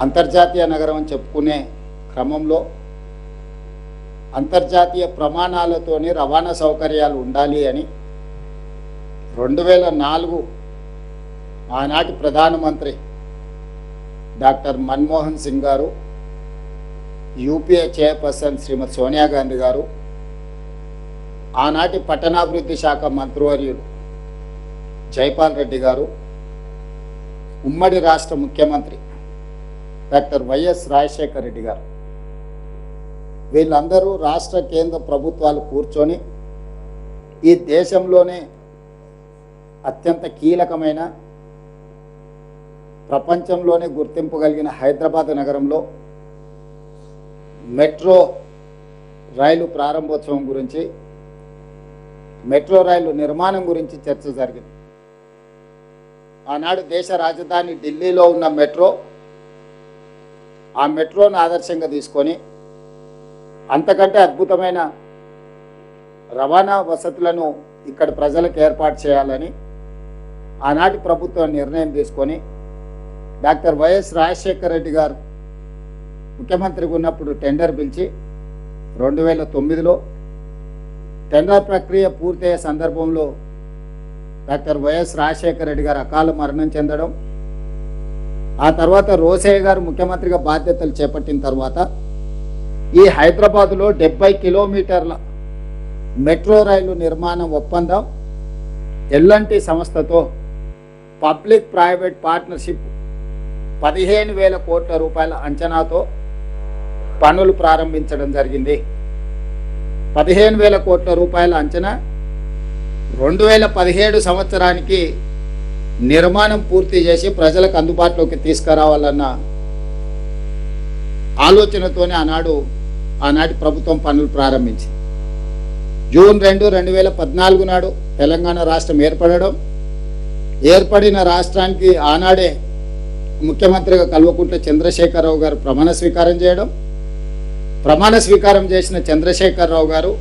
అంతర్జాతీయ నగరం అని చెప్పుకునే క్రమంలో అంతర్జాతీయ ప్రమాణాలతోని రవాణా సౌకర్యాలు ఉండాలి అని 2004 ఆనాటి ప్రధానమంత్రి డాక్టర్ మన్మోహన్ సింగ్ గారు, యూపీఏ చైర్పర్సన్ శ్రీమతి సోనియా గాంధీ గారు, ఆనాటి పట్టణాభివృద్ధి శాఖ మంత్రివర్యులు జైపాల్ రెడ్డి గారు, ఉమ్మడి రాష్ట్ర ముఖ్యమంత్రి డాక్టర్ వైఎస్ రాజశేఖర రెడ్డి గారు, వీళ్ళందరూ రాష్ట్ర కేంద్ర ప్రభుత్వాలు కూర్చొని ఈ దేశంలోనే అత్యంత కీలకమైన, ప్రపంచంలోనే గుర్తింపు కలిగిన హైదరాబాద్ నగరంలో మెట్రో రైలు ప్రారంభోత్సవం గురించి, మెట్రో రైలు నిర్మాణం గురించి చర్చ జరిగింది. ఆనాడు దేశ రాజధాని ఢిల్లీలో ఉన్న మెట్రో, ఆ మెట్రోను ఆదర్శంగా తీసుకొని అంతకంటే అద్భుతమైన రవాణా వసతులను ఇక్కడ ప్రజలకు ఏర్పాటు చేయాలని ఆనాటి ప్రభుత్వం నిర్ణయం తీసుకొని డాక్టర్ వైఎస్ రాజశేఖర రెడ్డి గారు ముఖ్యమంత్రిగా ఉన్నప్పుడు టెండర్ పిలిచి 2009లో టెండర్ ప్రక్రియ పూర్తయ్యే సందర్భంలో డాక్టర్ వైఎస్ రాజశేఖర రెడ్డి గారు అకాల మరణం చెందడం, ఆ తర్వాత రోసయ్య గారు ముఖ్యమంత్రిగా బాధ్యతలు చేపట్టిన తర్వాత ఈ హైదరాబాదులో 70 కిలోమీటర్ల మెట్రో రైలు నిర్మాణం ఒప్పందం ఎల్ఎన్టీ సంస్థతో పబ్లిక్ ప్రైవేట్ పార్ట్నర్షిప్ 15,000 కోట్ల రూపాయల అంచనాతో పనులు ప్రారంభించడం జరిగింది. 15,000 కోట్ల రూపాయల అంచనా 2017 సంవత్సరానికి నిర్మాణం పూర్తి చేసి ప్రజలకు అందుబాటులోకి తీసుకురావాలన్న ఆలోచనతోనే ఆనాటి ప్రభుత్వం పనులు ప్రారంభించింది. జూన్ 2, 2014 నాడు తెలంగాణ రాష్ట్రం ఏర్పడిన రాష్ట్రానికి ఆనాడే ముఖ్యమంత్రిగా కల్వకుంట్ల చంద్రశేఖరరావు గారు ప్రమాణ స్వీకారం చేయడం, ప్రమాణ స్వీకారం చేసిన చంద్రశేఖరరావు గారు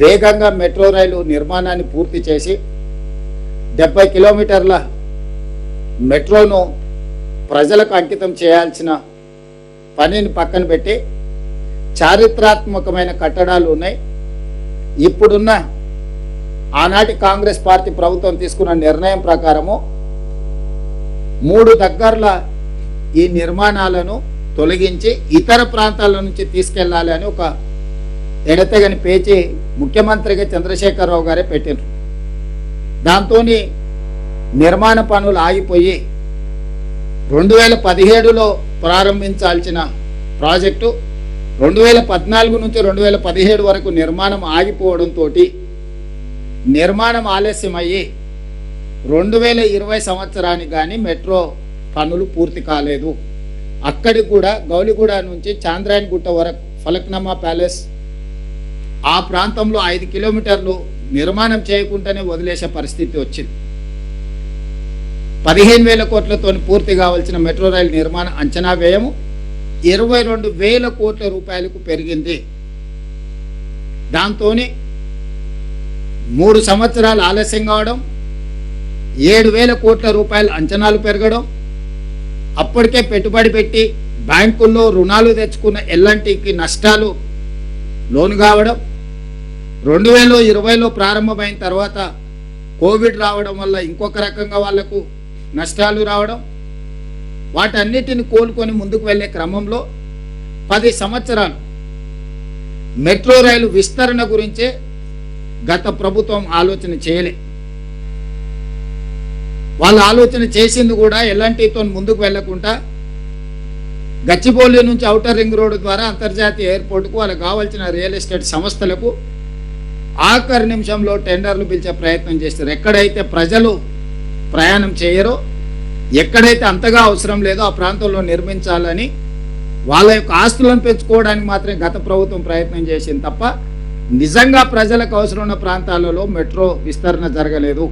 వేగంగా మెట్రో రైలు నిర్మాణాన్ని పూర్తి చేసి 70 కిలోమీటర్ల మెట్రోను ప్రజలకు అంకితం చేయాల్సిన పనిని పక్కన పెట్టి చారిత్రాత్మకమైన కట్టడాలు ఉన్నాయి, ఇప్పుడున్న ఆనాటి కాంగ్రెస్ పార్టీ ప్రభుత్వం తీసుకున్న నిర్ణయం ప్రకారము 3 దగ్గరల ఈ నిర్మాణాలను తొలగించి ఇతర ప్రాంతాల నుంచి తీసుకెళ్లాలి అని ఒక ఎడతెగని పేచి ముఖ్యమంత్రిగా చంద్రశేఖరరావు గారే పెట్టినారు. దాంతో నిర్మాణ పనులు ఆగిపోయి 2017లో ప్రారంభించాల్సిన ప్రాజెక్టు 2014 నుంచి 2017 వరకు నిర్మాణం ఆగిపోవడంతో నిర్మాణం ఆలస్యమయ్యి 2020 సంవత్సరానికి కానీ మెట్రో పనులు పూర్తి కాలేదు. అక్కడికి కూడా గౌలిగూడ నుంచి చాంద్రాయన్ గుట్ట వరకు ఫలక్నామా ప్యాలెస్ ఆ ప్రాంతంలో 5 కిలోమీటర్లు నిర్మాణం చేయకుండానే వదిలేసే పరిస్థితి వచ్చింది. 15,000 కోట్లతో పూర్తి కావాల్సిన మెట్రో రైలు నిర్మాణ అంచనా వ్యయము 22,000 కోట్ల రూపాయలకు పెరిగింది. దాంతో 3 సంవత్సరాలు ఆలస్యం కావడం, 7,000 కోట్ల రూపాయల అంచనాలు పెరగడం, అప్పటికే పెట్టుబడి పెట్టి బ్యాంకుల్లో రుణాలు తెచ్చుకున్న ఎల్ఎన్టీకి నష్టాలు లోను కావడం, 2020లో ప్రారంభమైన తర్వాత కోవిడ్ రావడం వల్ల ఇంకొక రకంగా వాళ్లకు నష్టాలు రావడం, వాటన్నిటిని కోలుకొని ముందుకు వెళ్ళే క్రమంలో 10 సంవత్సరాలు మెట్రో రైలు విస్తరణ గురించే గత ప్రభుత్వం ఆలోచన చేయలే. వాళ్ళు ఆలోచన చేసింది కూడా ఎల్ఎన్టీతో ముందుకు వెళ్లకుండా గచ్చిబౌలి నుంచి ఔటర్ రింగ్ రోడ్డు ద్వారా అంతర్జాతీయ ఎయిర్పోర్టుకు వాళ్ళకి కావాల్సిన రియల్ ఎస్టేట్ సంస్థలకు ఆఖరి నిమిషంలో టెండర్లు పిలిచే ప్రయత్నం చేస్తారు. ఎక్కడైతే ప్రజలు ప్రయాణం చేయరో, ఎక్కడైతే అంతగా అవసరం లేదో ఆ ప్రాంతంలో నిర్మించాలని వాళ్ళ యొక్క ఆస్తులను పెంచుకోవడానికి మాత్రమే గత ప్రభుత్వం ప్రయత్నం చేసింది తప్ప నిజంగా ప్రజలకు అవసరం ఉన్న ప్రాంతాలలో మెట్రో విస్తరణ జరగలేదు.